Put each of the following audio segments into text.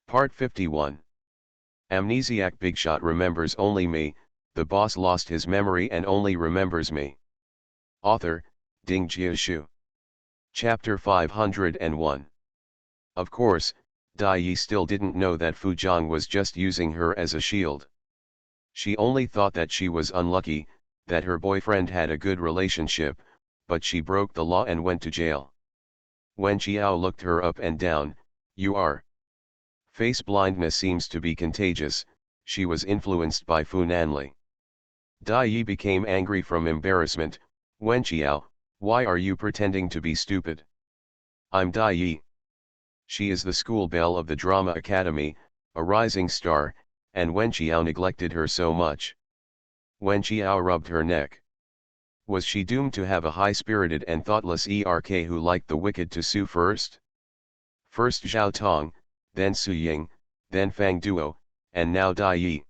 Part 51. Amnesiac Bigshot remembers only me, the boss lost his memory and only remembers me. Author, Ding Jiashu. Chapter 501. Of course, Dai Yi still didn't know that Fu Zhang was just using her as a shield. She only thought that she was unlucky, that her boyfriend had a good relationship, but she broke the law and went to jail. When Xiao looked her up and down, "You are." Face blindness seems to be contagious, she was influenced by Fu Nanli. Dai Yi became angry from embarrassment. "Wen Xiao, why are you pretending to be stupid? I'm Dai Yi." She is the school belle of the drama academy, a rising star, and Wen Xiao neglected her so much. Wen Xiao rubbed her neck. Was she doomed to have a high-spirited and thoughtless ERK who liked the wicked to sue first? First Zhao Tong, then Su Ying, then Fang Duo, and now Dai Yi.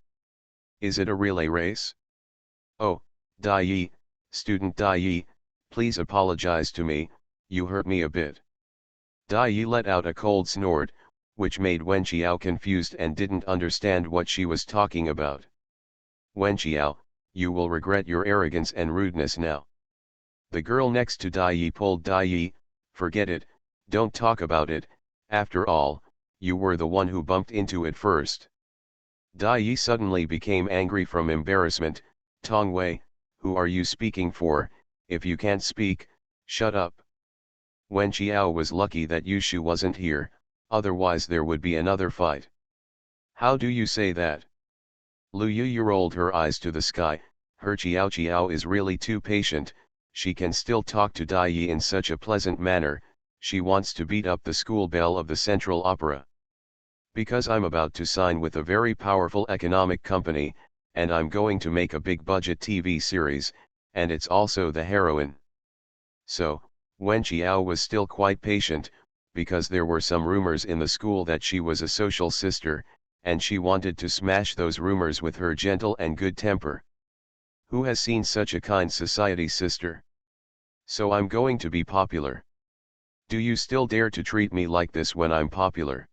Is it a relay race? Oh, Dai Yi, student Dai Yi, please apologize to me, you hurt me a bit. Dai Yi let out a cold snort, which made Wen Xiao confused and didn't understand what she was talking about. "Wen Xiao, you will regret your arrogance and rudeness now." The girl next to Dai Yi pulled Dai Yi. "Forget it, don't talk about it, after all, you were the one who bumped into it first." Dai Yi suddenly became angry from embarrassment. "Tong Wei, who are you speaking for? If you can't speak, shut up." Wen Xiao was lucky that Yushu wasn't here, otherwise there would be another fight. "How do you say that?" Lu Yu rolled her eyes to the sky. Her Xiao is really too patient, she can still talk to Dai Yi in such a pleasant manner, she wants to beat up the school belle of the Central Opera. "Because I'm about to sign with a very powerful economic company, and I'm going to make a big budget TV series, and it's also the heroine." So, Wen Xiao was still quite patient, because there were some rumors in the school that she was a social sister, and she wanted to smash those rumors with her gentle and good temper. Who has seen such a kind society sister? "So I'm going to be popular. Do you still dare to treat me like this when I'm popular?"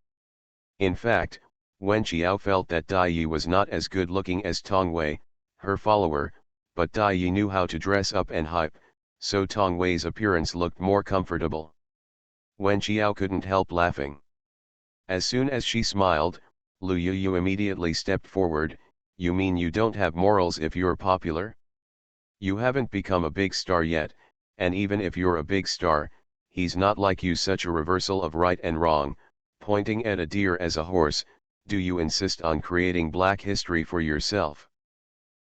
In fact, Wen Xiao felt that Dai Yi was not as good looking as Tong Wei, her follower, but Dai Yi knew how to dress up and hype, so Tong Wei's appearance looked more comfortable. Wen Xiao couldn't help laughing. As soon as she smiled, Lu Yu immediately stepped forward. "You mean you don't have morals if you're popular? You haven't become a big star yet, and even if you're a big star, he's not like you." Such a reversal of right and wrong, pointing at a deer as a horse. "Do you insist on creating black history for yourself?"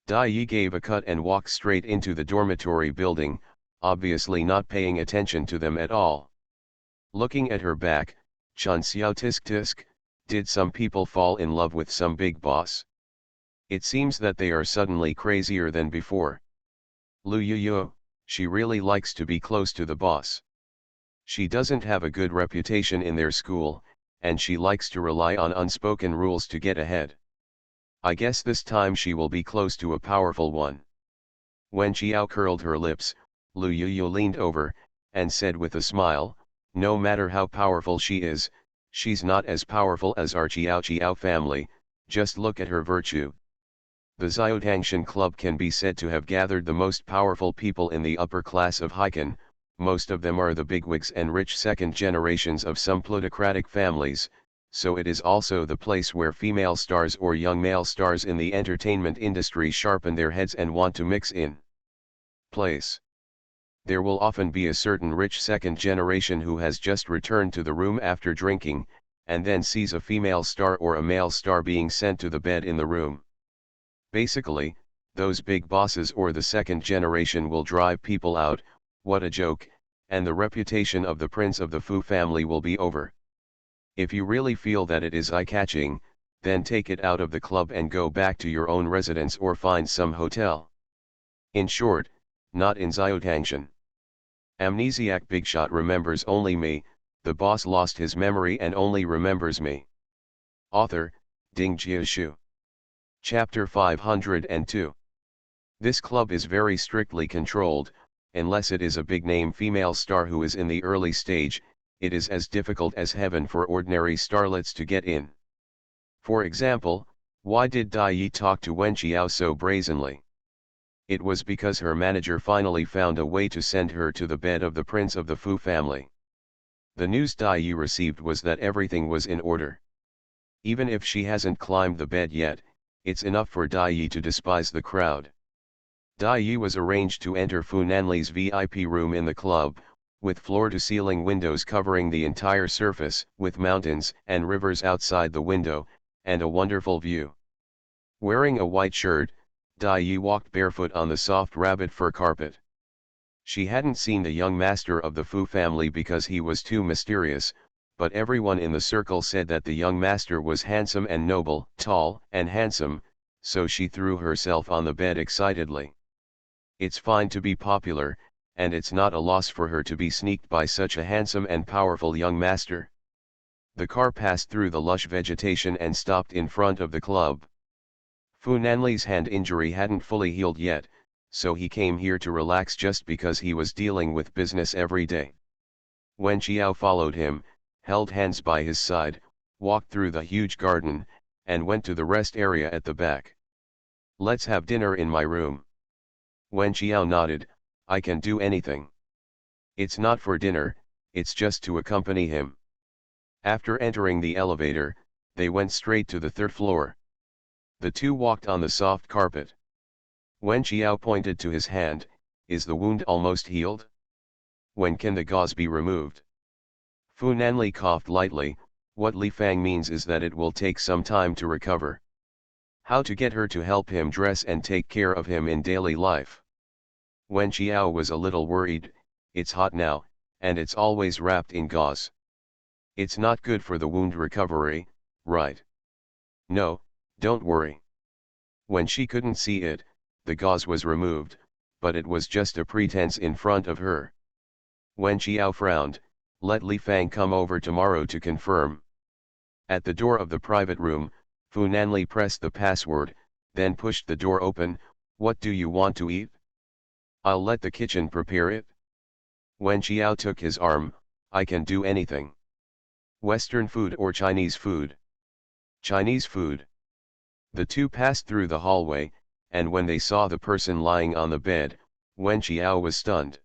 Dai Yi gave a cut and walked straight into the dormitory building, obviously not paying attention to them at all. Looking at her back, Chun Xiao tisk, did some people fall in love with some big boss? It seems that they are suddenly crazier than before. Lu Yu, she really likes to be close to the boss. She doesn't have a good reputation in their school, and she likes to rely on unspoken rules to get ahead. I guess this time she will be close to a powerful one. When Xiao curled her lips, Lu Yu leaned over, and said with a smile, "No matter how powerful she is, she's not as powerful as our Xiao family, just look at her virtue." The Xiaotangshan Club can be said to have gathered the most powerful people in the upper class of Haikan. Most of them are the bigwigs and rich second generations of some plutocratic families, so it is also the place where female stars or young male stars in the entertainment industry sharpen their heads and want to mix in place. There will often be a certain rich second generation who has just returned to the room after drinking, and then sees a female star or a male star being sent to the bed in the room. Basically, those big bosses or the second generation will drive people out. What a joke, and the reputation of the prince of the Fu family will be over. If you really feel that it is eye-catching, then take it out of the club and go back to your own residence or find some hotel. In short, not in Xiaotangshan. Amnesiac Bigshot remembers only me, the boss lost his memory and only remembers me. Author, Ding Jiashu. Chapter 502. This club is very strictly controlled, unless it is a big-name female star who is in the early stage, it is as difficult as heaven for ordinary starlets to get in. For example, why did Dai Yi talk to Wen Qiao so brazenly? It was because her manager finally found a way to send her to the bed of the prince of the Fu family. The news Dai Yi received was that everything was in order. Even if she hasn't climbed the bed yet, it's enough for Dai Yi to despise the crowd. Dai Yi was arranged to enter Fu Nanli's VIP room in the club, with floor-to-ceiling windows covering the entire surface, with mountains and rivers outside the window, and a wonderful view. Wearing a white shirt, Dai Yi walked barefoot on the soft rabbit fur carpet. She hadn't seen the young master of the Fu family because he was too mysterious, but everyone in the circle said that the young master was handsome and noble, tall and handsome, so she threw herself on the bed excitedly. It's fine to be popular, and it's not a loss for her to be sneaked by such a handsome and powerful young master. The car passed through the lush vegetation and stopped in front of the club. Fu Nanli's hand injury hadn't fully healed yet, so he came here to relax just because he was dealing with business every day. Wen Qiao followed him, held hands by his side, walked through the huge garden, and went to the rest area at the back. Let's have dinner in my room. Wen Qiao nodded, I can do anything. It's not for dinner, it's just to accompany him. After entering the elevator, they went straight to the third floor. The two walked on the soft carpet. Wen Qiao pointed to his hand, is the wound almost healed? When can the gauze be removed? Fu Nanli coughed lightly, what Li Fang means is that it will take some time to recover. How to get her to help him dress and take care of him in daily life. Wen Qiao was a little worried, it's hot now, and it's always wrapped in gauze. It's not good for the wound recovery, right? No, don't worry. When she couldn't see it, the gauze was removed, but it was just a pretense in front of her. Wen Qiao frowned, let Li Fang come over tomorrow to confirm. At the door of the private room, Fu Nanli pressed the password, then pushed the door open, what do you want to eat? I'll let the kitchen prepare it. Wen Qiao took his arm, I can do anything. Western food or Chinese food? Chinese food. The two passed through the hallway, and when they saw the person lying on the bed, Wen Qiao was stunned.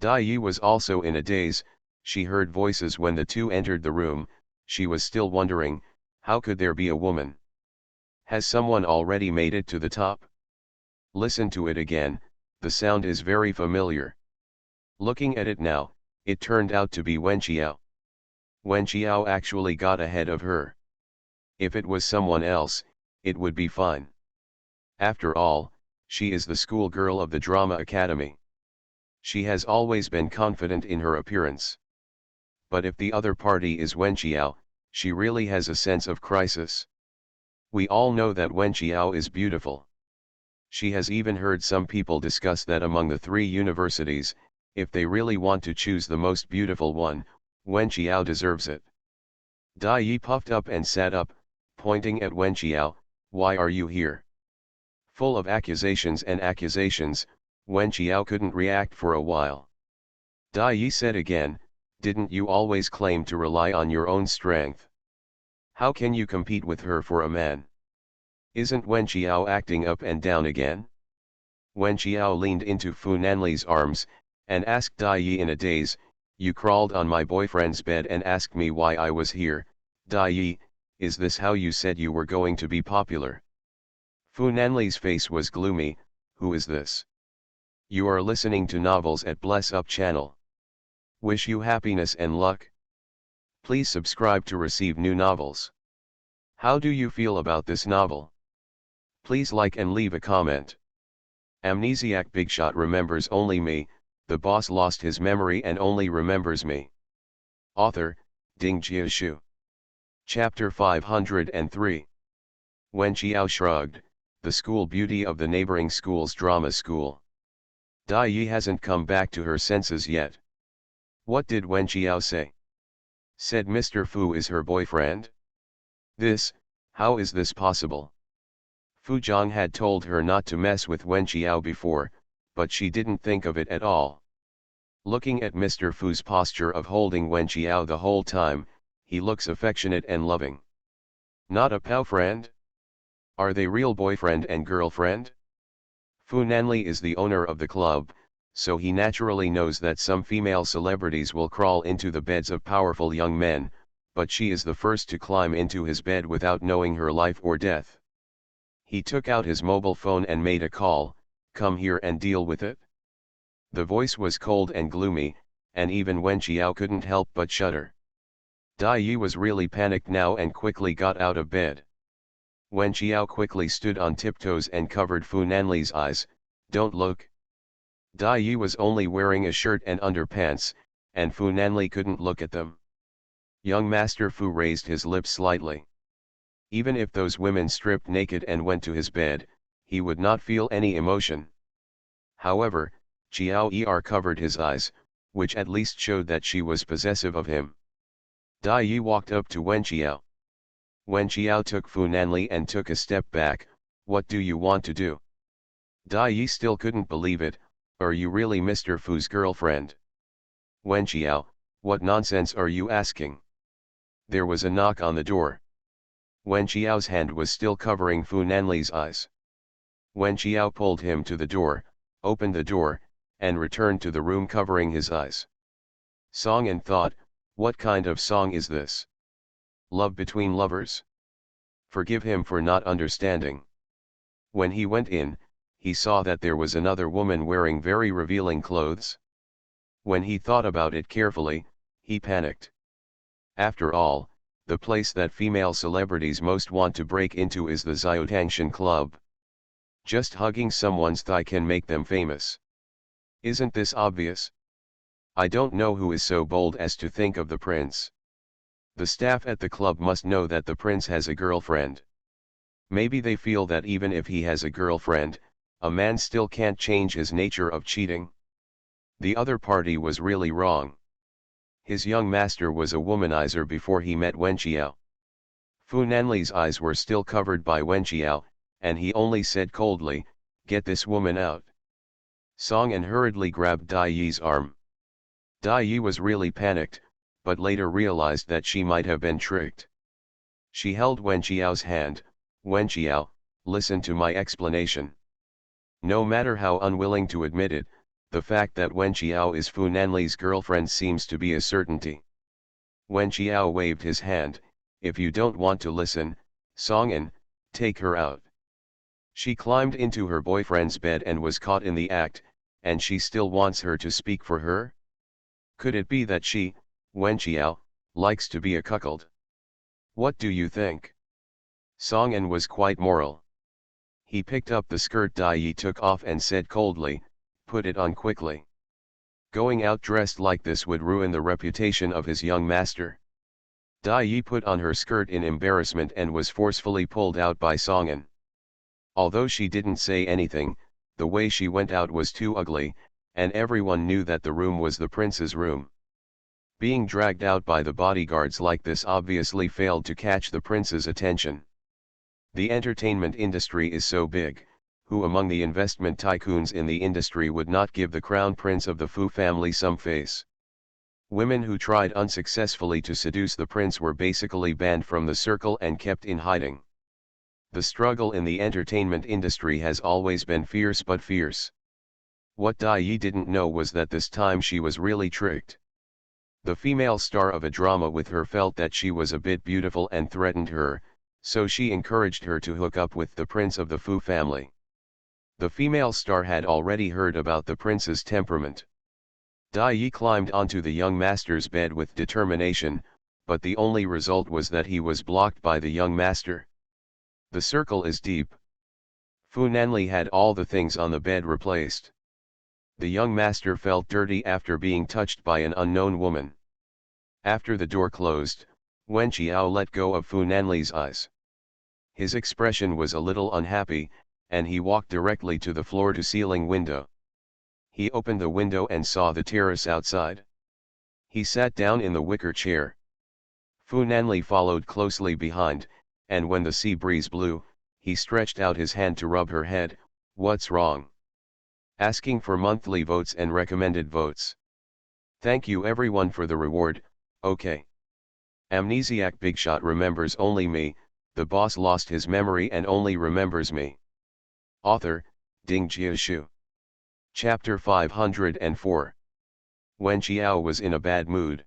Dai Yi was also in a daze, she heard voices when the two entered the room, she was still wondering, how could there be a woman? Has someone already made it to the top? Listen to it again, the sound is very familiar. Looking at it now, it turned out to be Wen Qiao. Wen Qiao actually got ahead of her. If it was someone else, it would be fine. After all, she is the schoolgirl of the drama academy. She has always been confident in her appearance. But if the other party is Wen Qiao, she really has a sense of crisis. We all know that Wen Qiao is beautiful. She has even heard some people discuss that among the three universities, if they really want to choose the most beautiful one, Wen Qiao deserves it. Dai Yi puffed up and sat up, pointing at Wen Qiao, why are you here? Full of accusations and accusations, Wen Qiao couldn't react for a while. Dai Yi said again, didn't you always claim to rely on your own strength? How can you compete with her for a man? Isn't Wen Qiao acting up and down again? Wen Qiao leaned into Fu Nanli's arms, and asked Dai Yi in a daze, you crawled on my boyfriend's bed and asked me why I was here, Dai Yi, is this how you said you were going to be popular? Fu Nanli's face was gloomy, who is this? You are listening to novels at Bless Up channel. Wish you happiness and luck. Please subscribe to receive new novels. How do you feel about this novel? Please like and leave a comment. Amnesiac Bigshot remembers only me, the boss lost his memory and only remembers me. Author, Ding Jiashu. Chapter 503. Wen Qiao shrugged, the school beauty of the neighboring school's drama school. Dai Yi hasn't come back to her senses yet. What did Wen Qiao say? Said Mr. Fu is her boyfriend? How is this possible? Fu Zhang had told her not to mess with Wen Qiao before, but she didn't think of it at all. Looking at Mr. Fu's posture of holding Wen Qiao the whole time, he looks affectionate and loving. Not a pal friend? Are they real boyfriend and girlfriend? Fu Nanli is the owner of the club, so he naturally knows that some female celebrities will crawl into the beds of powerful young men, but she is the first to climb into his bed without knowing her life or death. He took out his mobile phone and made a call, "Come here and deal with it." The voice was cold and gloomy, and even Wen Qiao couldn't help but shudder. Dai Yi was really panicked now and quickly got out of bed. Wen Qiao quickly stood on tiptoes and covered Fu Nanli's eyes. "Don't look." Dai Yi was only wearing a shirt and underpants, and Fu Nanli couldn't look at them. Young Master Fu raised his lips slightly. Even if those women stripped naked and went to his bed, he would not feel any emotion. However, Qiao Er covered his eyes, which at least showed that she was possessive of him. Dai Yi walked up to Wen Qiao. Wen Qiao took Fu Nanli and took a step back. "What do you want to do?" Dai Yi still couldn't believe it. "Are you really Mr. Fu's girlfriend?" "Wen Qiao, what nonsense are you asking?" There was a knock on the door. Wen Qiao's hand was still covering Fu Nanli's eyes. Wen Qiao pulled him to the door, opened the door, and returned to the room covering his eyes. Song and thought, what kind of song is this? Love between lovers? Forgive him for not understanding. When he went in, he saw that there was another woman wearing very revealing clothes. When he thought about it carefully, he panicked. After all, the place that female celebrities most want to break into is the Xiaotangshan Club. Just hugging someone's thigh can make them famous. Isn't this obvious? I don't know who is so bold as to think of the prince. The staff at the club must know that the prince has a girlfriend. Maybe they feel that even if he has a girlfriend, a man still can't change his nature of cheating. The other party was really wrong. His young master was a womanizer before he met Wen Qiao. Fu Nanli's eyes were still covered by Wen Qiao, and he only said coldly, "Get this woman out." Song An hurriedly grabbed Dai Yi's arm. Dai Yi was really panicked, but later realized that she might have been tricked. She held Wen Qiao's hand. "Wen Qiao, listen to my explanation." No matter how unwilling to admit it, the fact that Wen Qiao is Fu Nanli's girlfriend seems to be a certainty. Wen Qiao waved his hand. "If you don't want to listen, Song An, take her out." She climbed into her boyfriend's bed and was caught in the act, and she still wants her to speak for her? Could it be that she, Wen Qiao, likes to be a cuckold? What do you think? Song An was quite moral. He picked up the skirt Dai Yi took off and said coldly, "Put it on quickly." Going out dressed like this would ruin the reputation of his young master. Dai Yi put on her skirt in embarrassment and was forcefully pulled out by Song An. Although she didn't say anything, the way she went out was too ugly, and everyone knew that the room was the prince's room. Being dragged out by the bodyguards like this obviously failed to catch the prince's attention. The entertainment industry is so big, who among the investment tycoons in the industry would not give the crown prince of the Fu family some face? Women who tried unsuccessfully to seduce the prince were basically banned from the circle and kept in hiding. The struggle in the entertainment industry has always been fierce but fierce. What Dai Yi didn't know was that this time she was really tricked. The female star of a drama with her felt that she was a bit beautiful and threatened her, so she encouraged her to hook up with the prince of the Fu family. The female star had already heard about the prince's temperament. Dai Yi climbed onto the young master's bed with determination, but the only result was that he was blocked by the young master. The circle is deep. Fu Nanli had all the things on the bed replaced. The young master felt dirty after being touched by an unknown woman. After the door closed, Wen Qiao let go of Fu Nanli's eyes. His expression was a little unhappy, and he walked directly to the floor-to-ceiling window. He opened the window and saw the terrace outside. He sat down in the wicker chair. Fu Nanli followed closely behind, and when the sea breeze blew, he stretched out his hand to rub her head. "What's wrong?" "Asking for monthly votes and recommended votes." "Thank you everyone for the reward, okay. Amnesiac Bigshot remembers only me, the boss lost his memory and only remembers me. Author, Ding Jiashu. Chapter 504. Wen Qiao was in a bad mood.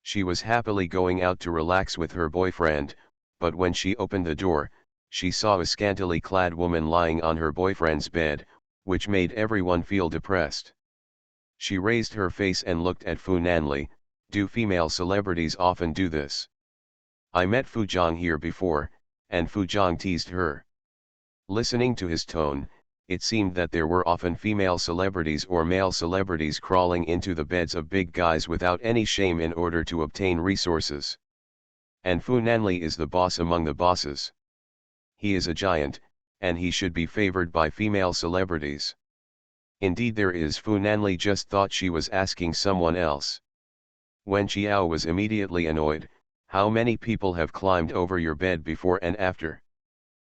She was happily going out to relax with her boyfriend, but when she opened the door, she saw a scantily clad woman lying on her boyfriend's bed, which made everyone feel depressed. She raised her face and looked at Fu Nanli. Do female celebrities often do this? I met Fu Zhang here before, and Fu Zhang teased her. Listening to his tone, it seemed that there were often female celebrities or male celebrities crawling into the beds of big guys without any shame in order to obtain resources. And Fu Nanli is the boss among the bosses. He is a giant, and he should be favored by female celebrities. Indeed there is. Fu Nanli just thought she was asking someone else. Wen Qiao was immediately annoyed. How many people have climbed over your bed before and after?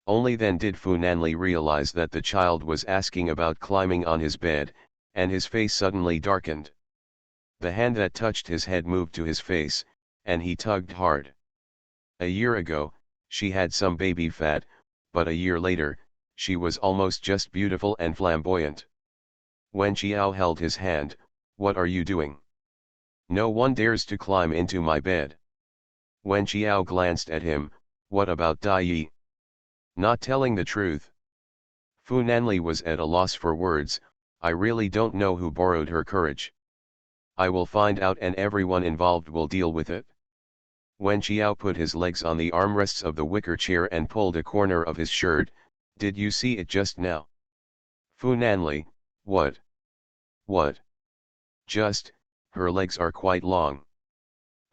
Only then did Fu Nanli realize that the child was asking about climbing on his bed, and his face suddenly darkened. The hand that touched his head moved to his face, and he tugged hard. A year ago, she had some baby fat, but a year later, she was almost just beautiful and flamboyant. Wen Qiao held his hand. What are you doing? No one dares to climb into my bed. Wen Qiao glanced at him. What about Dai Yi? Not telling the truth. Fu Nanli was at a loss for words. I really don't know who borrowed her courage. I will find out and everyone involved will deal with it. Wen Qiao put his legs on the armrests of the wicker chair and pulled a corner of his shirt. Did you see it just now? Fu Nanli, what? What? Just, her legs are quite long.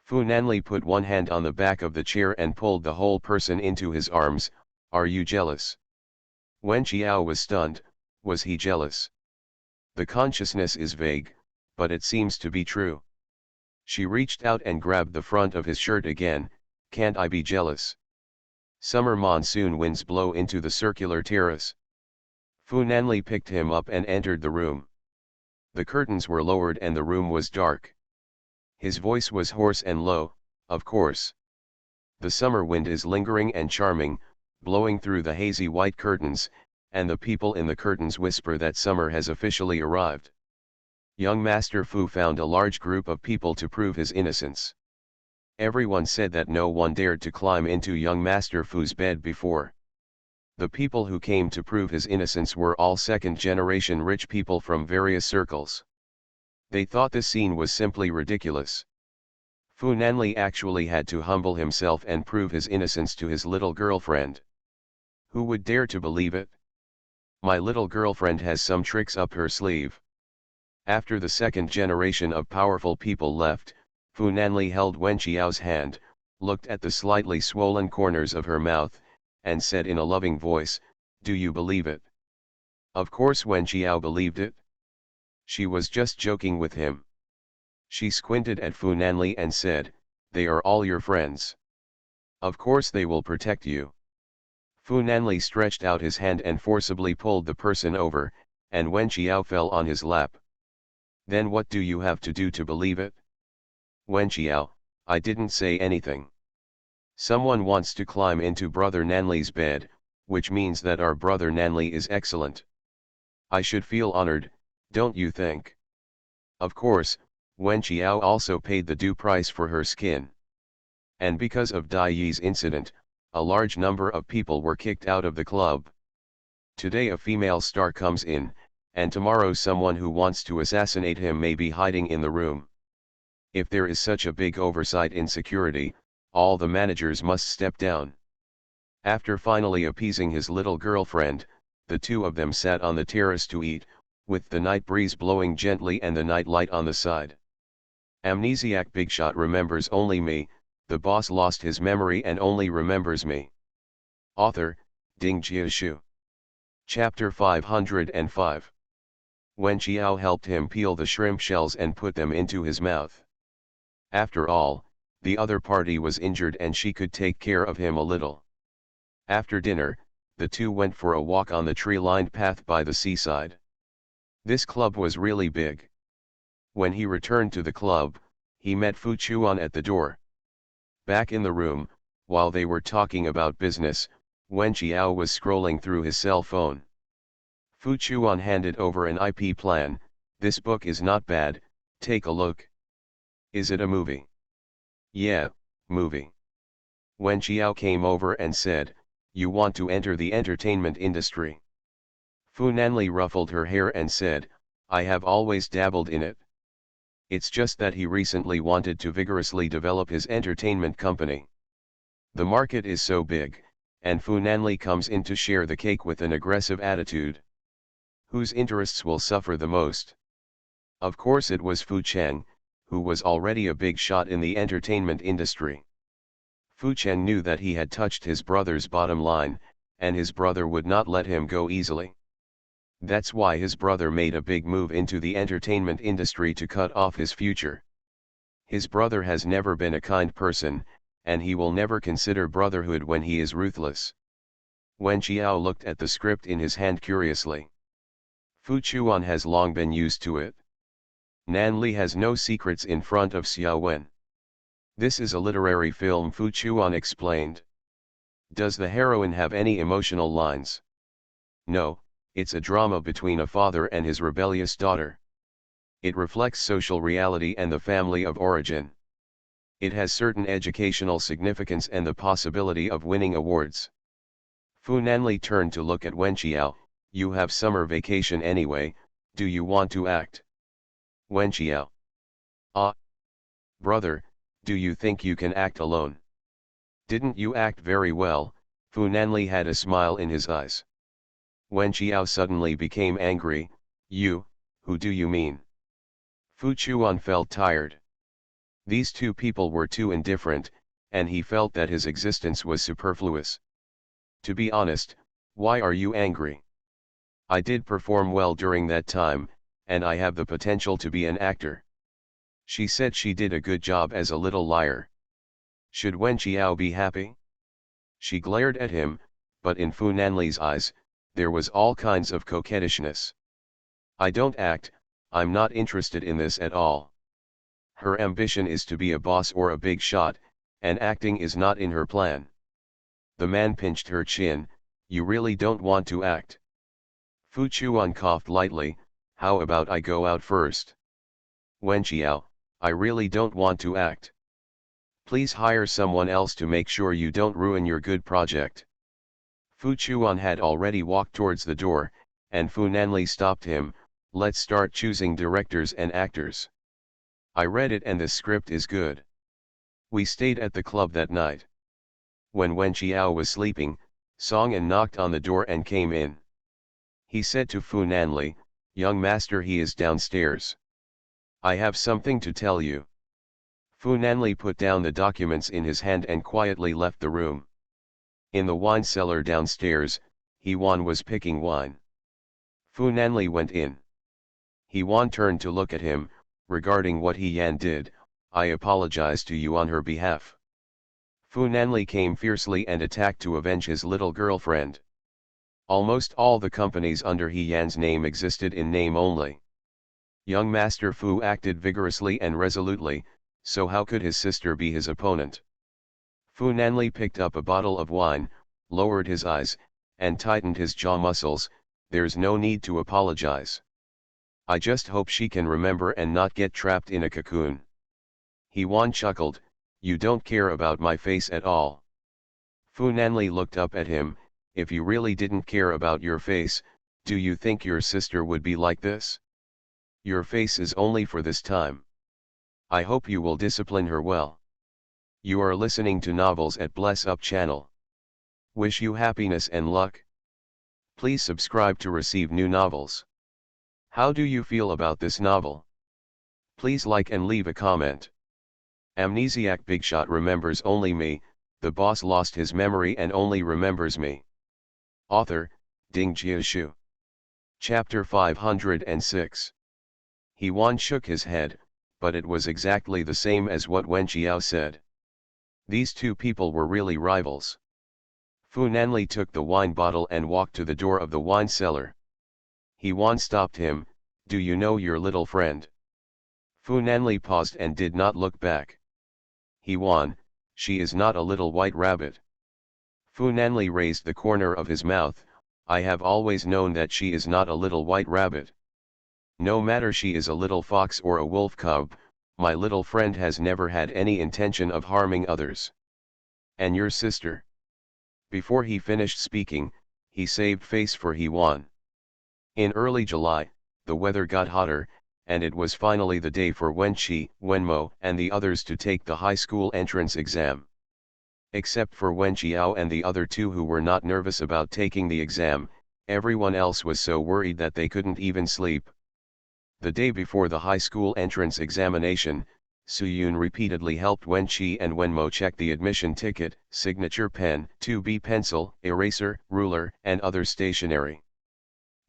Fu Nanli put one hand on the back of the chair and pulled the whole person into his arms. Are you jealous? Wen Qiao was stunned. Was he jealous? The consciousness is vague, but it seems to be true. She reached out and grabbed the front of his shirt again. Can't I be jealous? Summer monsoon winds blow into the circular terrace. Fu Nanli picked him up and entered the room. The curtains were lowered and the room was dark. His voice was hoarse and low. Of course. The summer wind is lingering and charming, blowing through the hazy white curtains, and the people in the curtains whisper that summer has officially arrived. Young Master Fu found a large group of people to prove his innocence. Everyone said that no one dared to climb into young Master Fu's bed before. The people who came to prove his innocence were all second-generation rich people from various circles. They thought the scene was simply ridiculous. Fu Nanli actually had to humble himself and prove his innocence to his little girlfriend. Who would dare to believe it? My little girlfriend has some tricks up her sleeve. After the second generation of powerful people left, Fu Nanli held Wen Qiao's hand, looked at the slightly swollen corners of her mouth, and said in a loving voice, do you believe it? Of course Wen Qiao believed it. She was just joking with him. She squinted at Fu Nanli and said, they are all your friends. Of course they will protect you. Fu Nanli stretched out his hand and forcibly pulled the person over, and Wen Qiao fell on his lap. Then what do you have to do to believe it? Wen Qiao, I didn't say anything. Someone wants to climb into Brother Nanli's bed, which means that our Brother Nanli is excellent. I should feel honored, don't you think? Of course, Wen Qiao also paid the due price for her skin. And because of Dai Yi's incident, a large number of people were kicked out of the club. Today a female star comes in, and tomorrow someone who wants to assassinate him may be hiding in the room. If there is such a big oversight in security, all the managers must step down. After finally appeasing his little girlfriend, the two of them sat on the terrace to eat, with the night breeze blowing gently and the night light on the side. Amnesiac Bigshot remembers only me, the boss lost his memory and only remembers me. Author, Ding Jiashu. Chapter 505. Wen Qiao helped him peel the shrimp shells and put them into his mouth. After all, the other party was injured and she could take care of him a little. After dinner, the two went for a walk on the tree-lined path by the seaside. This club was really big. When he returned to the club, he met Fu Chuan at the door. Back in the room, While they were talking about business, Wen Qiao was scrolling through his cell phone. Fu Chuan handed over an IP plan. This book is not bad, take a look. Is it a movie? Yeah, movie. Wen Qiao came over and said, you want to enter the entertainment industry. Fu Nanli ruffled her hair and said, I have always dabbled in it. It's just that he recently wanted to vigorously develop his entertainment company. The market is so big, and Fu Nanli comes in to share the cake with an aggressive attitude. Whose interests will suffer the most? Of course it was Fu Cheng, who was already a big shot in the entertainment industry. Fu Cheng knew that he had touched his brother's bottom line, and his brother would not let him go easily. That's why his brother made a big move into the entertainment industry to cut off his future. His brother has never been a kind person, and he will never consider brotherhood when he is ruthless. Wen Qiao looked at the script in his hand curiously. Fu Chuan has long been used to it. Nan Li has no secrets in front of Xiao Wen. This is a literary film, Fu Chuan explained. Does the heroine have any emotional lines? No, it's a drama between a father and his rebellious daughter. It reflects social reality and the family of origin. It has certain educational significance and the possibility of winning awards. Fu Nanli turned to look at Wen Qiao. You have summer vacation anyway, do you want to act? Wen Qiao. Ah. Brother, do you think you can act alone? Didn't you act very well? Fu Nanli had a smile in his eyes. Wen Qiao suddenly became angry. You, who do you mean? Fu Chuan felt tired. These two people were too indifferent, and he felt that his existence was superfluous. To be honest, why are you angry? I did perform well during that time, and I have the potential to be an actor. She said she did a good job as a little liar. Should Wen Qiao be happy? She glared at him, but in Fu Nanli's eyes, there was all kinds of coquettishness. I don't act, I'm not interested in this at all. Her ambition is to be a boss or a big shot, and acting is not in her plan. The man pinched her chin. You really don't want to act? Fu Chuan coughed lightly. How about I go out first? Wen Qiao, I really don't want to act. Please hire someone else to make sure you don't ruin your good project. Fu Chuan had already walked towards the door, and Fu Nanli stopped him. Let's start choosing directors and actors. I read it and the script is good. We stayed at the club that night. When Wen Qiao was sleeping, Song An knocked on the door and came in. He said to Fu Nanli, young master, he is downstairs. I have something to tell you. Fu Nanli put down the documents in his hand and quietly left the room. In the wine cellar downstairs, He Wan was picking wine. Fu Nanli went in. He Wan turned to look at him. Regarding what He Yan did, I apologize to you on her behalf. Fu Nanli came fiercely and attacked to avenge his little girlfriend. Almost all the companies under He Yan's name existed in name only. Young Master Fu acted vigorously and resolutely, so how could his sister be his opponent? Fu Nanli picked up a bottle of wine, lowered his eyes, and tightened his jaw muscles. There's no need to apologize. I just hope she can remember and not get trapped in a cocoon. He Wan chuckled, you don't care about my face at all. Fu Nanli looked up at him. If you really didn't care about your face, do you think your sister would be like this? Your face is only for this time. I hope you will discipline her well. You are listening to Novels at Bless Up channel. Wish you happiness and luck. Please subscribe to receive new novels. How do you feel about this novel? Please like and leave a comment. Amnesiac Bigshot remembers only me. The boss lost his memory and only remembers me. Author, Ding Jiashu. Chapter 506. He Wan shook his head, but it was exactly the same as what Wen Qiao said. These two people were really rivals. Fu Nanli took the wine bottle and walked to the door of the wine cellar. He Wan stopped him. Do you know your little friend? Fu Nanli paused and did not look back. He Wan, She is not a little white rabbit. Fu Nanli raised the corner of his mouth. I have always known that she is not a little white rabbit. No matter she is a little fox or a wolf cub, my little friend has never had any intention of harming others. And your sister? Before he finished speaking, he saved face for he won. In early July, the weather got hotter, and it was finally the day for Wenqi, Wenmo, and the others to take the high school entrance exam. Except for Wenqiao and the other two who were not nervous about taking the exam, everyone else was so worried that they couldn't even sleep. The day before the high school entrance examination, Suyun repeatedly helped Wenqi and Wenmo check the admission ticket, signature pen, 2B pencil, eraser, ruler, and other stationery.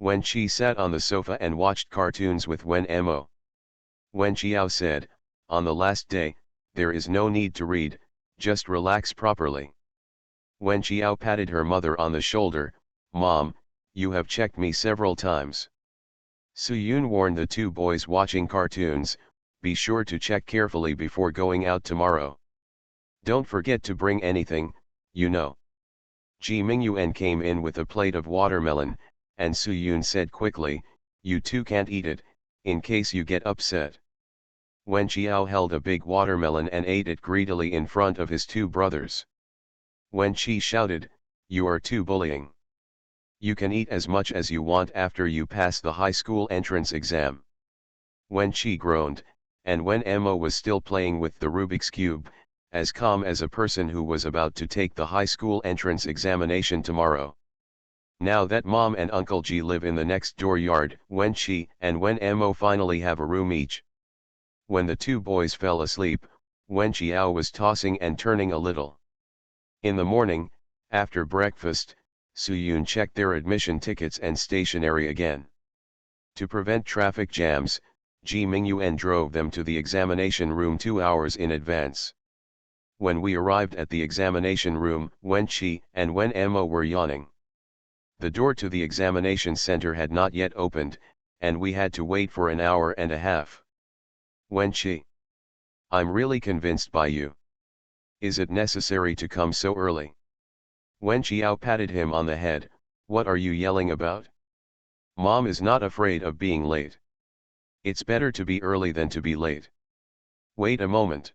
Wenqi sat on the sofa and watched cartoons with Wenmo. Wenqiao said, "On the last day, there is no need to read, just relax properly." Wenqiao patted her mother on the shoulder. "Mom, you have checked me several times." Suyun warned the two boys watching cartoons, "Be sure to check carefully before going out tomorrow. Don't forget to bring anything, you know." Ji Mingyuan came in with a plate of watermelon, and Suyun said quickly, "You two can't eat it, in case you get upset." Wenqiao held a big watermelon and ate it greedily in front of his two brothers. Wenqi shouted, "You are too bullying. You can eat as much as you want after you pass the high school entrance exam." Wenqi groaned, and when Emma was still playing with the Rubik's Cube, as calm as a person who was about to take the high school entrance examination tomorrow. Now that Mom and Uncle Ji live in the next door yard, Wenqi and Emma finally have a room each. When the two boys fell asleep, Wenqiao was tossing and turning a little. In the morning, after breakfast, Suyun checked their admission tickets and stationery again. To prevent traffic jams, Ji Mingyuan drove them to the examination room 2 hours in advance. When we arrived at the examination room, Wenqi and Emma were yawning. The door to the examination center had not yet opened, and we had to wait for an hour and a half. "Wenqi, I'm really convinced by you. Is it necessary to come so early?" Wenqiao patted him on the head. "What are you yelling about? Mom is not afraid of being late. It's better to be early than to be late. Wait a moment."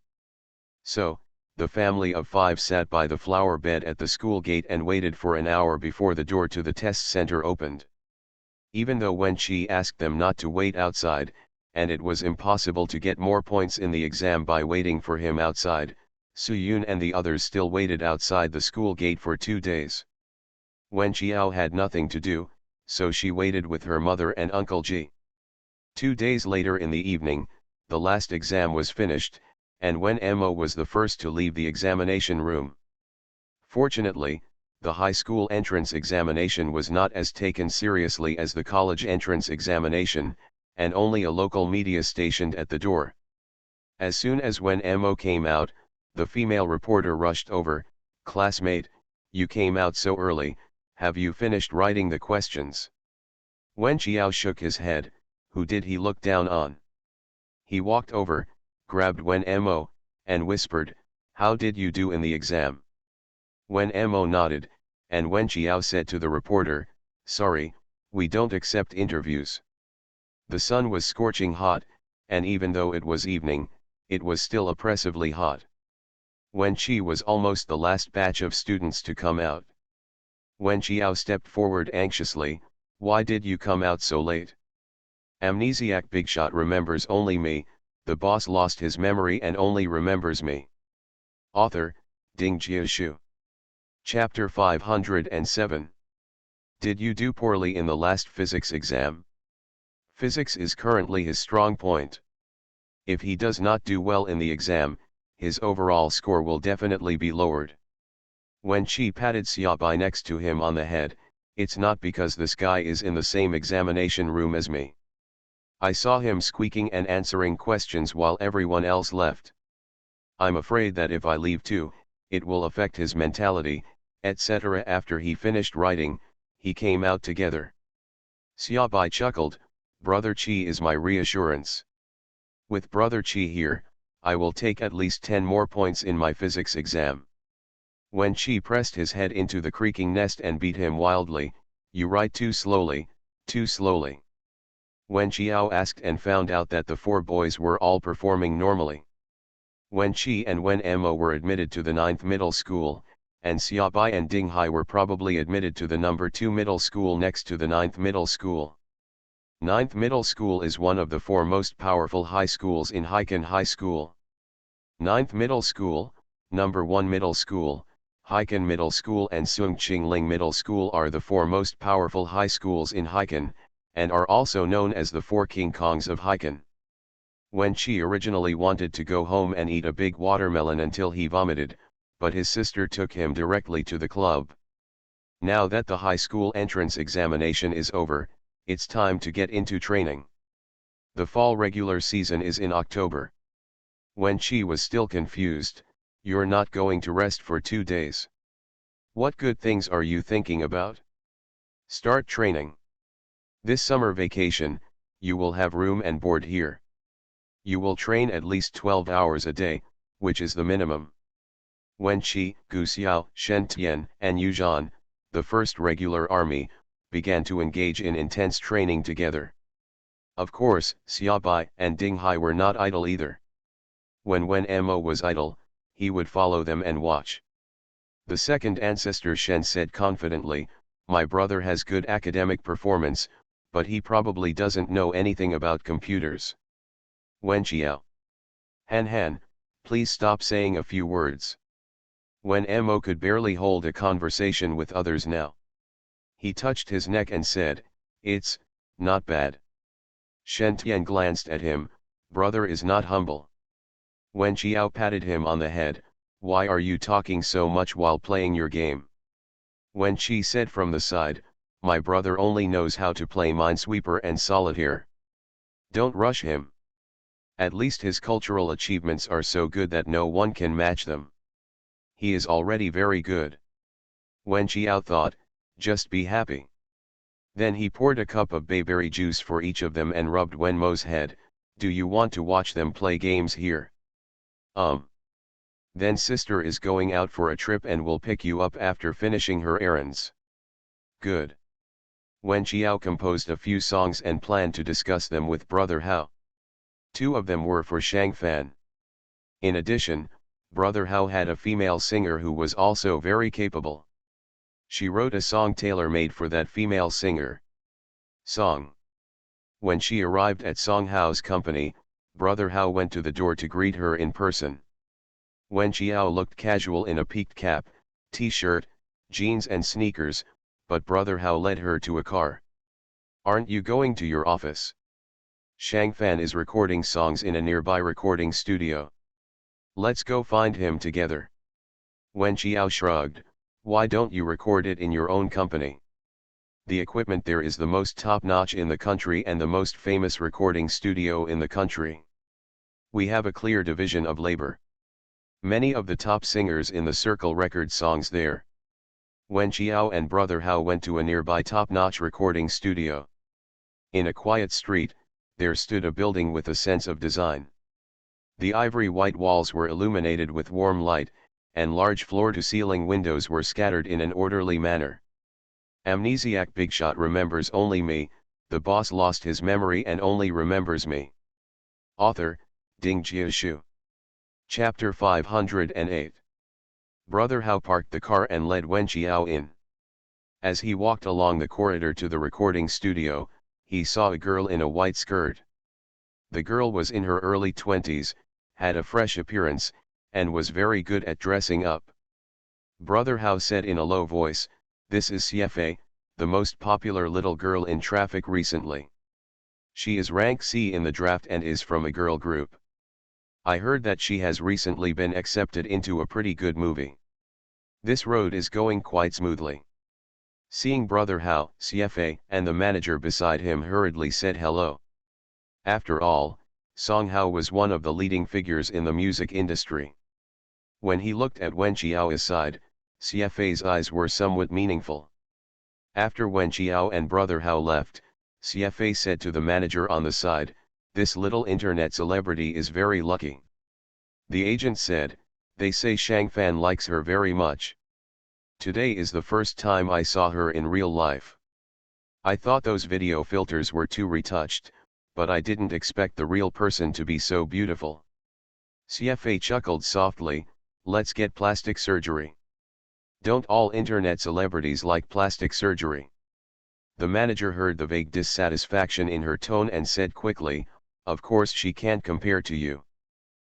So, the family of 5 sat by the flower bed at the school gate and waited for an hour before the door to the test center opened. Even though Wenqi asked them not to wait outside, and it was impossible to get more points in the exam by waiting for him outside, Suyun and the others still waited outside the school gate for 2 days. Wenqiao had nothing to do, so she waited with her mother and Uncle Ji. 2 days later in the evening, the last exam was finished, and Emma was the first to leave the examination room. Fortunately, the high school entrance examination was not as taken seriously as the college entrance examination, and only a local media stationed at the door. As soon as Emma came out, the female reporter rushed over. "Classmate, you came out so early, have you finished writing the questions?" Wenqiao shook his head. Who did he look down on? He walked over, grabbed Emma, and whispered, "How did you do in the exam?" Emma nodded, and Wenqiao said to the reporter, "Sorry, we don't accept interviews." The sun was scorching hot, and even though it was evening, it was still oppressively hot. Wenqi was almost the last batch of students to come out. Wenqiao stepped forward anxiously. "Why did you come out so late?" Amnesiac Bigshot remembers only me, the boss lost his memory and only remembers me. Author, Ding Jiashu. Chapter 507. Did you do poorly in the last physics exam? Physics is currently his strong point. If he does not do well in the exam, his overall score will definitely be lowered. Wenqi patted Xiaobai next to him on the head. "It's not because this guy is in the same examination room as me. I saw him squeaking and answering questions while everyone else left. I'm afraid that if I leave too, it will affect his mentality, etc." After he finished writing, he came out together. Xiaobai chuckled. "Brother Qi is my reassurance. With Brother Qi here, I will take at least 10 more points in my physics exam. Wen Qi pressed his head into the creaking nest and beat him wildly, you write too slowly, too slowly. Wen Qiao asked and found out that the 4 boys were all performing normally. Wen Qi and Wen Mo were admitted to the 9th middle school, and Xiaobai and Ding Hai were probably admitted to the number 2 middle school next to the 9th middle school. 9th middle school is one of the 4 most powerful high schools in Haikan High School. 9th middle school, number 1 middle school, Haikan Middle School and Sungqingling Middle School are the 4 most powerful high schools in Haikan, and are also known as the 4 King Kongs of Haikan. Wen Qi originally wanted to go home and eat a big watermelon until he vomited, but his sister took him directly to the club. Now that the high school entrance examination is over, it's time to get into training. The fall regular season is in October. Wen Qi was still confused. You're not going to rest for 2 days. What good things are you thinking about? Start training. This summer vacation, you will have room and board here. You will train at least 12 hours a day, which is the minimum. Wen Qi, Gu Xiao, Shen Tian, and Yu Zhan, the first regular army, began to engage in intense training together. Of course, Xiaobai and Ding Hai were not idle either. When Wen Mo was idle, he would follow them and watch. The second ancestor Shen said confidently, my brother has good academic performance, but he probably doesn't know anything about computers. Wen Qiao. Han, please stop saying a few words. Wen Mo could barely hold a conversation with others now. He touched his neck and said, it's not bad. Shen Tian glanced at him, brother is not humble. Wen Qiao patted him on the head, why are you talking so much while playing your game? Wen Qi said from the side, my brother only knows how to play Minesweeper and Solitaire. Don't rush him. At least his cultural achievements are so good that no one can match them. He is already very good. Wen Qiao thought, just be happy. Then he poured a cup of bayberry juice for each of them and rubbed Wen Mo's head, do you want to watch them play games here? Then sister is going out for a trip and will pick you up after finishing her errands. Good. Wen Qiao composed a few songs and planned to discuss them with brother Hao. 2 of them were for Shang Fan. In addition, brother Hao had a female singer who was also very capable. She wrote a song tailor-made for that female singer. Song. When she arrived at Song Hao's company, brother Hao went to the door to greet her in person. Wen Qiao looked casual in a peaked cap, t-shirt, jeans and sneakers, but brother Hao led her to a car. Aren't you going to your office? Shang Fan is recording songs in a nearby recording studio. Let's go find him together. Wen Qiao shrugged, why don't you record it in your own company? The equipment there is the most top-notch in the country and the most famous recording studio in the country. We have a clear division of labor. Many of the top singers in the circle record songs there. Wen Qiao and brother Hao went to a nearby top-notch recording studio. In a quiet street, there stood a building with a sense of design. The ivory white walls were illuminated with warm light, and large floor-to-ceiling windows were scattered in an orderly manner. Amnesiac Bigshot remembers only me, the boss lost his memory and only remembers me. Author, Ding Jiashu. Chapter 508. Brother Hao parked the car and led Wen Qiao in. As he walked along the corridor to the recording studio, he saw a girl in a white skirt. The girl was in her early 20s, had a fresh appearance, and was very good at dressing up. Brother Hao said in a low voice, this is Xiefei, the most popular little girl in traffic recently. She is rank C in the draft and is from a girl group. I heard that she has recently been accepted into a pretty good movie. This road is going quite smoothly. Seeing brother Hao, Xiefei and the manager beside him hurriedly said hello. After all, Song Hao was one of the leading figures in the music industry. When he looked at Wen Qiao's side, Xiefei's eyes were somewhat meaningful. After Wen Qiao and brother Hao left, Xiefei said to the manager on the side, this little internet celebrity is very lucky. The agent said, "They say Shangfan likes her very much. Today is the first time I saw her in real life. I thought those video filters were too retouched, but I didn't expect the real person to be so beautiful." CFA chuckled softly, "Let's get plastic surgery. Don't all internet celebrities like plastic surgery?" The manager heard the vague dissatisfaction in her tone and said quickly, "Of course she can't compare to you.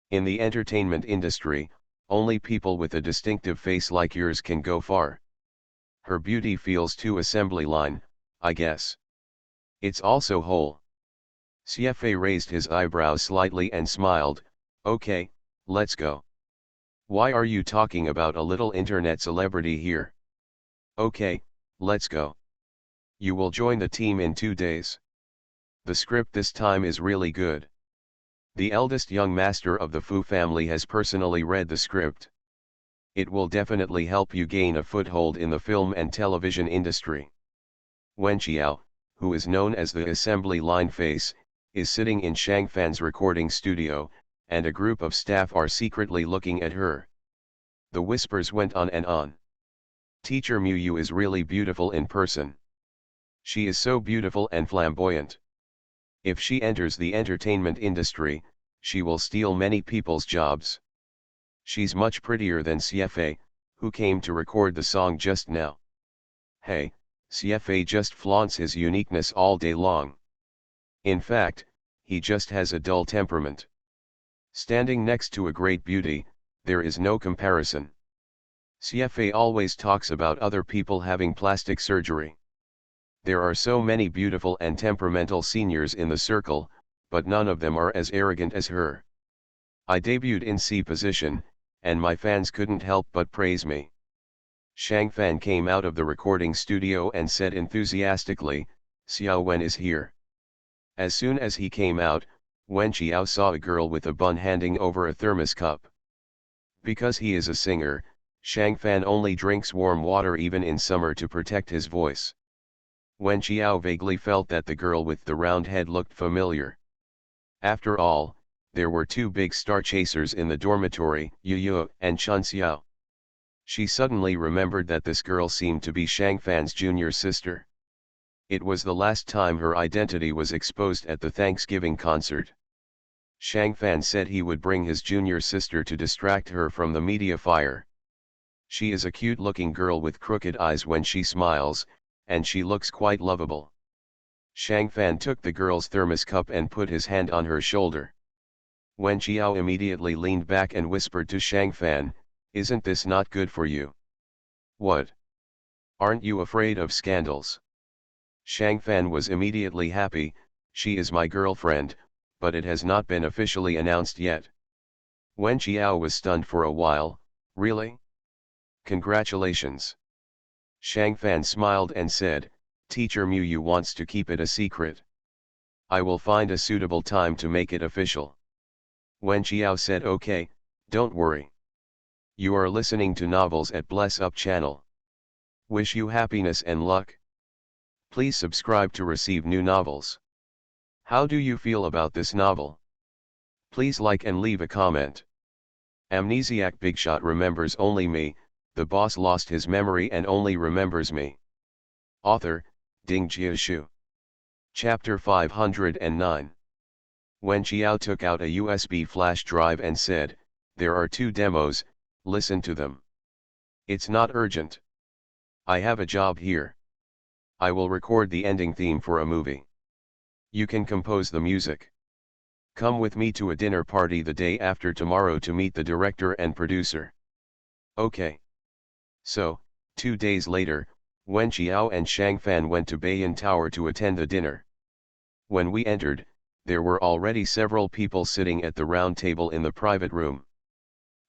In the entertainment industry, only people with a distinctive face like yours can go far. Her beauty feels too assembly line, I guess. It's also whole." CFA raised his eyebrows slightly and smiled, "Okay, let's go. Why are you talking about a little internet celebrity here? Okay, let's go. You will join the team in 2 days. The script this time is really good. The eldest young master of the Fu family has personally read the script. It will definitely help you gain a foothold in the film and television industry." Wen Qiao, who is known as the assembly line face, is sitting in Shangfan's recording studio, and a group of staff are secretly looking at her. The whispers went on and on. "Teacher Mu Yu is really beautiful in person. She is so beautiful and flamboyant. If she enters the entertainment industry, she will steal many people's jobs. She's much prettier than CFA, who came to record the song just now. Hey, CFA just flaunts his uniqueness all day long. In fact, he just has a dull temperament. Standing next to a great beauty, there is no comparison. CFA always talks about other people having plastic surgery. There are so many beautiful and temperamental seniors in the circle, but none of them are as arrogant as her. I debuted in C position, and my fans couldn't help but praise me." Shangfan came out of the recording studio and said enthusiastically, "Xiao Wen is here." As soon as he came out, Wen Qiao saw a girl with a bun handing over a thermos cup. Because he is a singer, Shangfan only drinks warm water even in summer to protect his voice. Wen Qiao vaguely felt that the girl with the round head looked familiar. After all, there were 2 big star chasers in the dormitory, Yu Yu and Chun Xiao. She suddenly remembered that this girl seemed to be Shangfan's junior sister. It was the last time her identity was exposed at the Thanksgiving concert. Shangfan said he would bring his junior sister to distract her from the media fire. She is a cute-looking girl with crooked eyes when she smiles, and she looks quite lovable. Shangfan took the girl's thermos cup and put his hand on her shoulder. Wen Qiao immediately leaned back and whispered to Shangfan, "Isn't this not good for you?" "What? Aren't you afraid of scandals?" Shangfan was immediately happy, "She is my girlfriend, but it has not been officially announced yet." Wen Qiao was stunned for a while, "Really? Congratulations." Shangfan smiled and said, "Teacher Mu Yu wants to keep it a secret. I will find a suitable time to make it official." Wen Qiao said, "Okay, don't worry. You are listening to Novels at Bless Up channel. Wish you happiness and luck. Please subscribe to receive new novels. How do you feel about this novel? Please like and leave a comment." Amnesiac Bigshot remembers only me, the boss lost his memory and only remembers me. Author, Ding Jiashu. Chapter 509. Wen Qiao took out a USB flash drive and said, "There are 2 demos, listen to them. It's not urgent. I have a job here. I will record the ending theme for a movie. You can compose the music. Come with me to a dinner party the day after tomorrow to meet the director and producer." Okay. So, 2 days later, Wen Qiao and Shangfan went to Beiyan Tower to attend the dinner. When we entered, there were already several people sitting at the round table in the private room.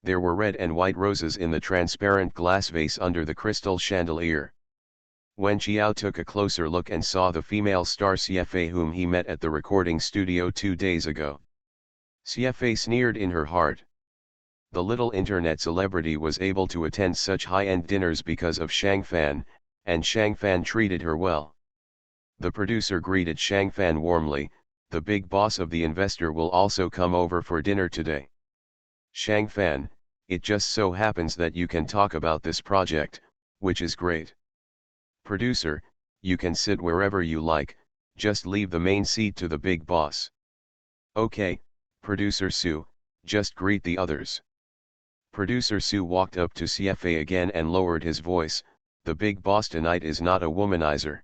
There were red and white roses in the transparent glass vase under the crystal chandelier. Wen Qiao took a closer look and saw the female star CFA whom he met at the recording studio 2 days ago. CFA sneered in her heart. The little internet celebrity was able to attend such high-end dinners because of Shangfan, and Shangfan treated her well. The producer greeted Shangfan warmly, "The big boss of the investor will also come over for dinner today. Shang Fan, it just so happens that you can talk about this project, which is great. Producer, you can sit wherever you like, just leave the main seat to the big boss. Okay, Producer Sue, just greet the others. Producer Sue walked up to CFA again and lowered his voice, the big boss tonight is not a womanizer.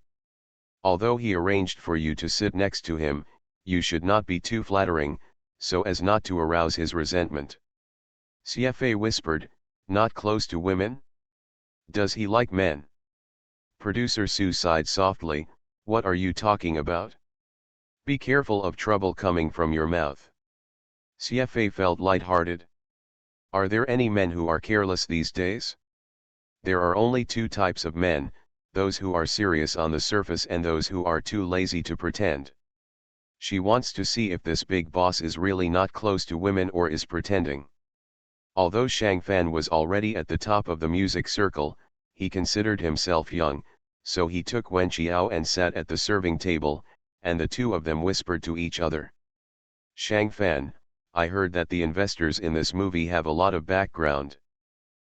Although he arranged for you to sit next to him, you should not be too flattering, so as not to arouse his resentment. CFA whispered, not close to women? Does he like men? Producer Sue sighed softly, what are you talking about? Be careful of trouble coming from your mouth. CFA felt light-hearted. Are there any men who are careless these days? There are only two types of men, those who are serious on the surface and those who are too lazy to pretend. She wants to see if this big boss is really not close to women or is pretending. Although Shang Fan was already at the top of the music circle, he considered himself young, so he took Wen Qiao and sat at the serving table, and the two of them whispered to each other. Shang Fan, I heard that the investors in this movie have a lot of background.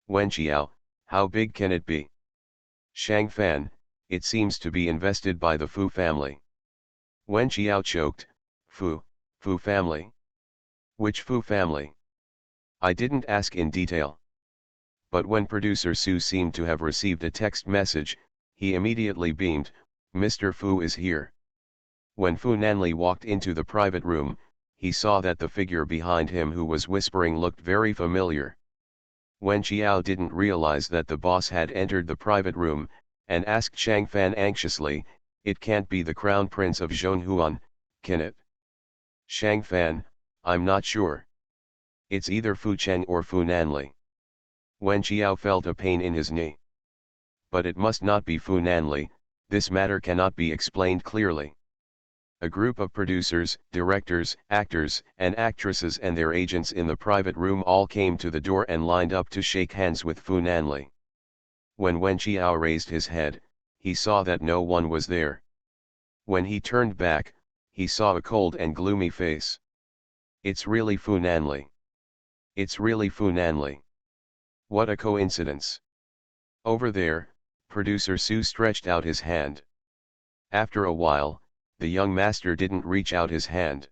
Wen Qiao, how big can it be? Shang Fan, it seems to be invested by the Fu family. Wen Qiao choked, Fu family? Which Fu family? I didn't ask in detail. But when Producer Sue seemed to have received a text message, he immediately beamed, Mr. Fu is here. When Fu Nanli walked into the private room, he saw that the figure behind him who was whispering looked very familiar. Wen Qiao didn't realize that the boss had entered the private room, and asked Shang Fan anxiously, it can't be the Crown Prince of Zhonghuan, can it? Shang Fan, I'm not sure. It's either Fu Cheng or Fu Nanli. Wen Qiao felt a pain in his knee. But it must not be Fu Nanli, this matter cannot be explained clearly. A group of producers, directors, actors, and actresses and their agents in the private room all came to the door and lined up to shake hands with Fu Nanli. When Wen Qiao raised his head, he saw that no one was there. When he turned back, he saw a cold and gloomy face. It's really Fu Nanli. It's really Fu Nanli. What a coincidence. Over there, Producer Sue stretched out his hand. After a while, the young master didn't reach out his hand.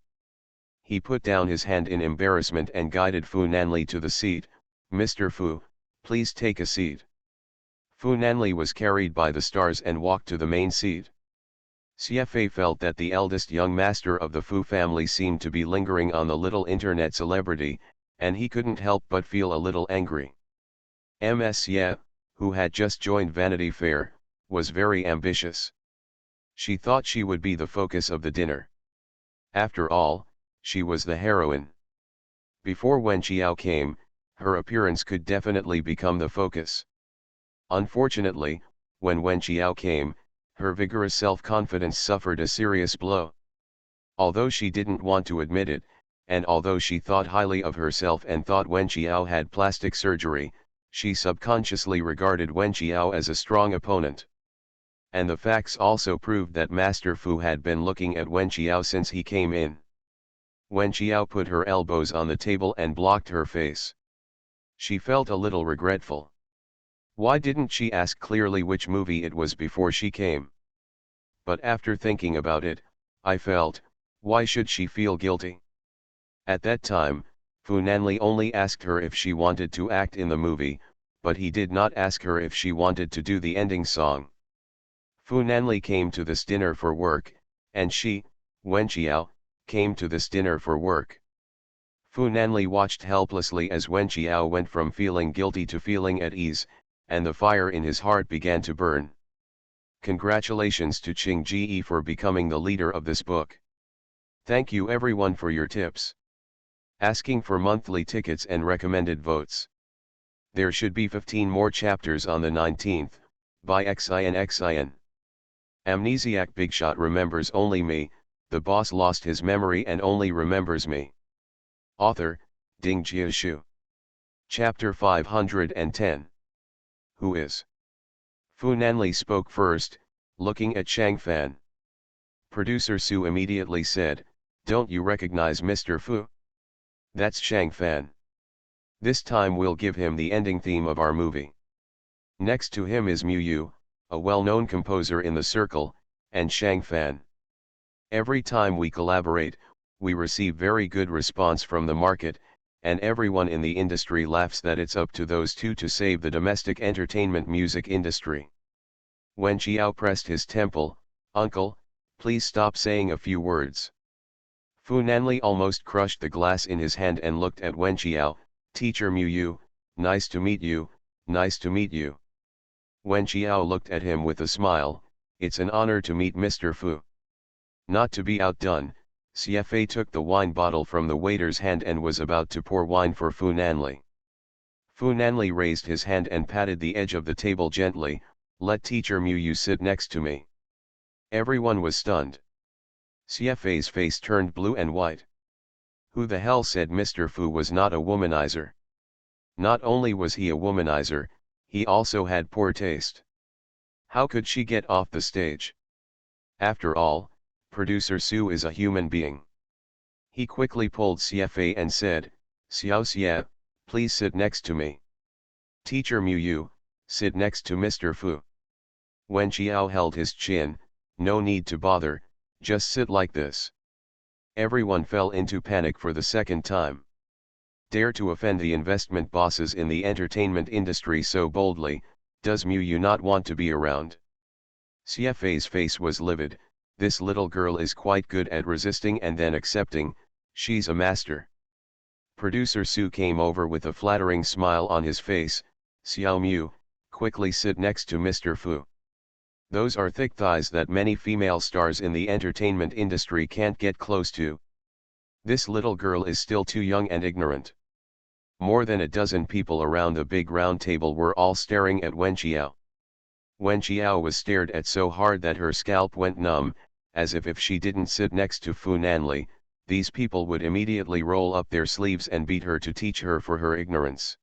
He put down his hand in embarrassment and guided Fu Nanli to the seat. Mr. Fu, please take a seat. Fu Nanli was carried by the stars and walked to the main seat. CFA felt that the eldest young master of the Fu family seemed to be lingering on the little internet celebrity, and he couldn't help but feel a little angry. Amnesiac, who had just joined Vanity Fair, was very ambitious. She thought she would be the focus of the dinner. After all, she was the heroine. Before Wen Qiao came, her appearance could definitely become the focus. Unfortunately, when Wen Qiao came, her vigorous self-confidence suffered a serious blow. Although she didn't want to admit it, and although she thought highly of herself and thought Wen Qiao had plastic surgery, she subconsciously regarded Wen Qiao as a strong opponent. And the facts also proved that Master Fu had been looking at Wen Qiao since he came in. Wen Qiao put her elbows on the table and blocked her face. She felt a little regretful. Why didn't she ask clearly which movie it was before she came? But after thinking about it, I felt, why should she feel guilty? At that time, Fu Nanli only asked her if she wanted to act in the movie, but he did not ask her if she wanted to do the ending song. Fu Nanli came to this dinner for work, and she, Wen Qiao, came to this dinner for work. Fu Nanli watched helplessly as Wen Qiao went from feeling guilty to feeling at ease, and the fire in his heart began to burn. Congratulations to Qing Ji for becoming the leader of this book. Thank you everyone for your tips. Asking for monthly tickets and recommended votes. There should be 15 more chapters on the 19th, by XIN. Amnesiac Bigshot remembers only me, the boss lost his memory and only remembers me. Author, Ding Jiashu. Chapter 510. Who is? Fu Nanli spoke first, looking at Shang Fan. Producer Sue immediately said, don't you recognize Mr. Fu? That's Shang Fan. This time we'll give him the ending theme of our movie. Next to him is Mu Yu, a well-known composer in the circle, and Shang Fan. Every time we collaborate, we receive very good response from the market, and everyone in the industry laughs that it's up to those two to save the domestic entertainment music industry. Wen Qiao pressed his temple. Uncle, please stop saying a few words. Fu Nanli almost crushed the glass in his hand and looked at Wen Qiao. Teacher Mu Yu, nice to meet you, nice to meet you. Wen Qiao looked at him with a smile. It's an honor to meet Mr. Fu. Not to be outdone, CFA took the wine bottle from the waiter's hand and was about to pour wine for Fu Nanli. Fu Nanli raised his hand and patted the edge of the table gently. Let Teacher Mu Yu sit next to me. Everyone was stunned. CFA's face turned blue and white. Who the hell said Mr. Fu was not a womanizer? Not only was he a womanizer, he also had poor taste. How could she get off the stage? After all, producer Su is a human being. He quickly pulled CFA and said, Xiao Xie, please sit next to me. Teacher Mu Yu, sit next to Mr. Fu. Wen Qiao held his chin. No need to bother, just sit like this. Everyone fell into panic for the second time. Dare to offend the investment bosses in the entertainment industry so boldly, does Mu Yu not want to be around? CFA's face was livid. This little girl is quite good at resisting and then accepting, she's a master. Producer Su came over with a flattering smile on his face. Xiao Mu, quickly sit next to Mr. Fu. Those are thick thighs that many female stars in the entertainment industry can't get close to. This little girl is still too young and ignorant. More than a dozen people around the big round table were all staring at Wen Qiao. Wen Qiao was stared at so hard that her scalp went numb, as if she didn't sit next to Fu Nanli, these people would immediately roll up their sleeves and beat her to teach her for her ignorance.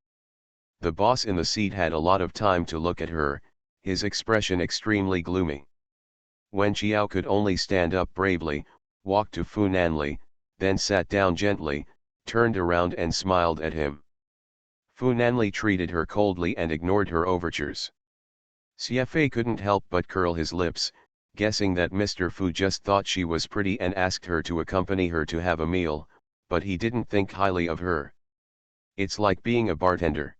The boss in the seat had a lot of time to look at her, his expression extremely gloomy. Wen Qiao could only stand up bravely, walked to Fu Nanli, then sat down gently, turned around and smiled at him. Fu Nanli treated her coldly and ignored her overtures. CFA couldn't help but curl his lips, guessing that Mr. Fu just thought she was pretty and asked her to accompany her to have a meal, but he didn't think highly of her. It's like being a bartender.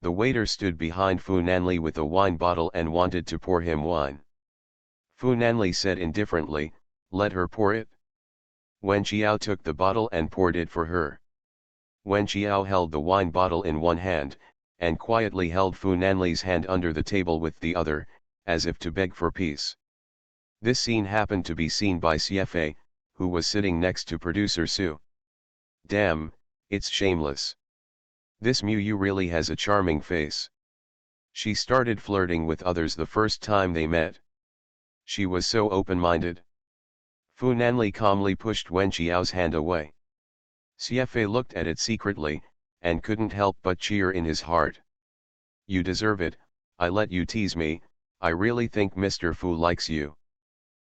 The waiter stood behind Fu Nanli with a wine bottle and wanted to pour him wine. Fu Nanli said indifferently, let her pour it. Wen Qiao took the bottle and poured it for her. Wen Qiao held the wine bottle in one hand, and quietly held Fu Nanli's hand under the table with the other, as if to beg for peace. This scene happened to be seen by CFA, who was sitting next to producer Su. Damn, it's shameless. This Mu Yu really has a charming face. She started flirting with others the first time they met. She was so open-minded. Fu Nanli calmly pushed Wen Qiao's hand away. CFA looked at it secretly, and couldn't help but cheer in his heart. You deserve it, I let you tease me, I really think Mr. Fu likes you.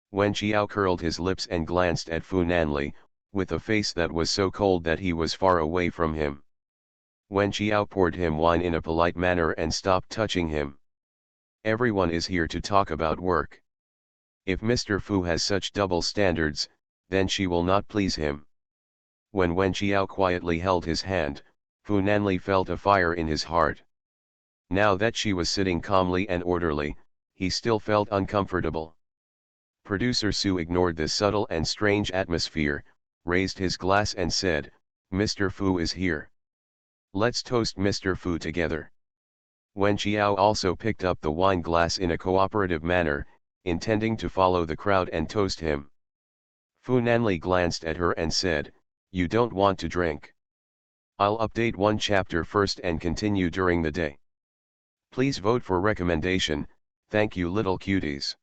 Wen Qiao curled his lips and glanced at Fu Nanli, with a face that was so cold that he was far away from him. Wen Qiao poured him wine in a polite manner and stopped touching him. Everyone is here to talk about work. If Mr. Fu has such double standards, then she will not please him. When Wen Qiao quietly held his hand, Fu Nanli felt a fire in his heart. Now that she was sitting calmly and orderly, he still felt uncomfortable. Producer Su ignored this subtle and strange atmosphere, raised his glass and said, Mr. Fu is here. Let's toast Mr. Fu together. Wen Qiao also picked up the wine glass in a cooperative manner, intending to follow the crowd and toast him. Fu Nanli glanced at her and said, You don't want to drink. I'll update one chapter first and continue during the day. Please vote for recommendation, thank you little cuties.